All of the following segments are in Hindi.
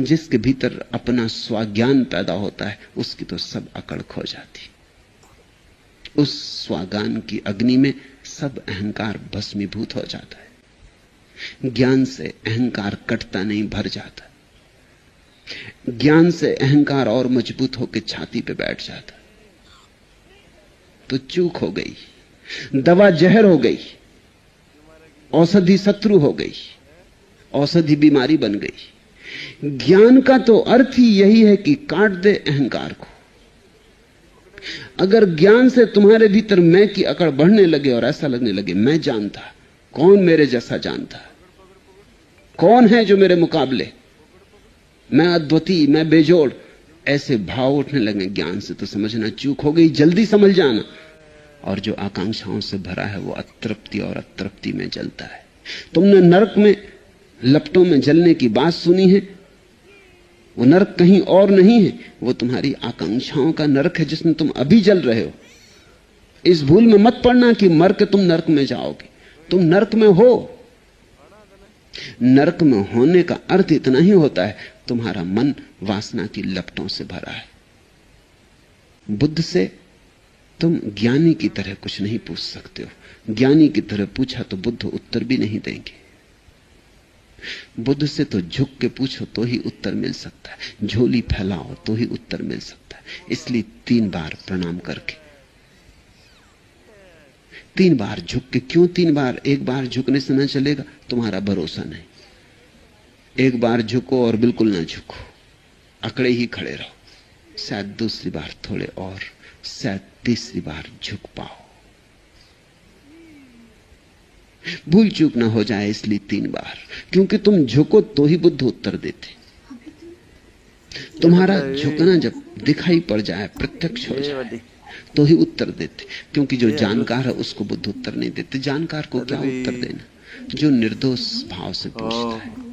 जिसके भीतर अपना स्वाज्ञान पैदा होता है उसकी तो सब अकड़ खो जाती। उस स्वाज्ञान की अग्नि में सब अहंकार भस्मीभूत हो जाता है। ज्ञान से अहंकार कटता नहीं, भर जाता। ज्ञान से अहंकार और मजबूत होकर छाती पे बैठ जाता। तो चूक हो गई, दवा जहर हो गई, औषधि शत्रु हो गई, औषधि बीमारी बन गई। ज्ञान का तो अर्थ ही यही है कि काट दे अहंकार को। अगर ज्ञान से तुम्हारे भीतर मैं की अकड़ बढ़ने लगे और ऐसा लगने लगे मैं जानता, कौन मेरे जैसा जानता, कौन है जो मेरे मुकाबले, मैं अद्वितीय, मैं बेजोड़, ऐसे भाव उठने लगे ज्ञान से, तो समझना चूक हो गई। जल्दी समझ जाना। और जो आकांक्षाओं से भरा है वो अतृप्ति और अतृप्ति में जलता है। तुमने नरक में लपटों में जलने की बात सुनी है, वो नरक कहीं और नहीं है, वो तुम्हारी आकांक्षाओं का नरक है जिसमें तुम अभी जल रहे हो। इस भूल में मत पड़ना कि मर के तुम नरक में जाओगे। तुम नरक में हो। नरक में होने का अर्थ इतना ही होता है तुम्हारा मन वासना की लपटों से भरा है। बुद्ध से तुम ज्ञानी की तरह कुछ नहीं पूछ सकते हो। ज्ञानी की तरह पूछा तो बुद्ध उत्तर भी नहीं देंगे। बुद्ध से तो झुक के पूछो तो ही उत्तर मिल सकता है, झोली फैलाओ तो ही उत्तर मिल सकता है। इसलिए 3 बार प्रणाम करके, 3 बार झुक के। क्यों 3 बार? एक बार झुकने से ना चलेगा, तुम्हारा भरोसा नहीं। एक बार झुको और बिल्कुल ना झुको, अकड़े ही खड़े रहो। शायद दूसरी बार थोड़े और, शायद तीसरी बार झुक पाओ। भूल चूक ना हो जाए, इसलिए 3 बार। क्योंकि तुम झुको तो ही बुद्ध उत्तर देते। तुम्हारा झुकना जब दिखाई पड़ जाए, प्रत्यक्ष हो जाए, तो ही उत्तर देते। क्योंकि जो जानकार है उसको बुद्ध उत्तर नहीं देते। जानकार को क्या उत्तर देना? जो निर्दोष भाव से पूछता है,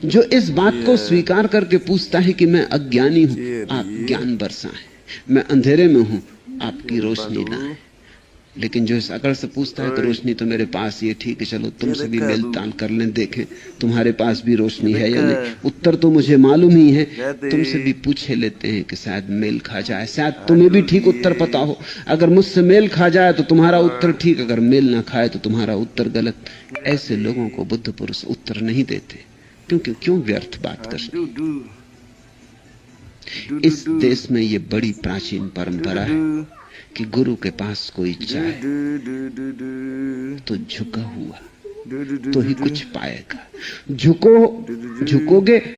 जो इस बात को स्वीकार करके पूछता है कि मैं अज्ञानी हूं, आप ज्ञान बरसाएं, मैं अंधेरे में हूं, आपकी रोशनी लाएं। लेकिन जो इस अकड़ से पूछता है कि रोशनी तो मेरे पास ही है, ठीक है चलो तुमसे भी मेल ताल कर लें, देखें तुम्हारे पास भी रोशनी है या नहीं। उत्तर तो मुझे मालूम ही है, तुमसे भी पूछे लेते हैं कि शायद मेल खा जाए, शायद तुम्हें भी ठीक उत्तर पता हो। अगर मुझसे मेल खा जाए तो तुम्हारा उत्तर ठीक, अगर मेल ना खाए तो तुम्हारा उत्तर गलत। ऐसे लोगों को बुद्ध पुरुष उत्तर नहीं देते, क्योंकि क्यों व्यर्थ बात करनी। इस देश में ये बड़ी प्राचीन परंपरा है कि गुरु के पास कोई जाए तो झुका हुआ तो ही कुछ पाएगा। झुकोगे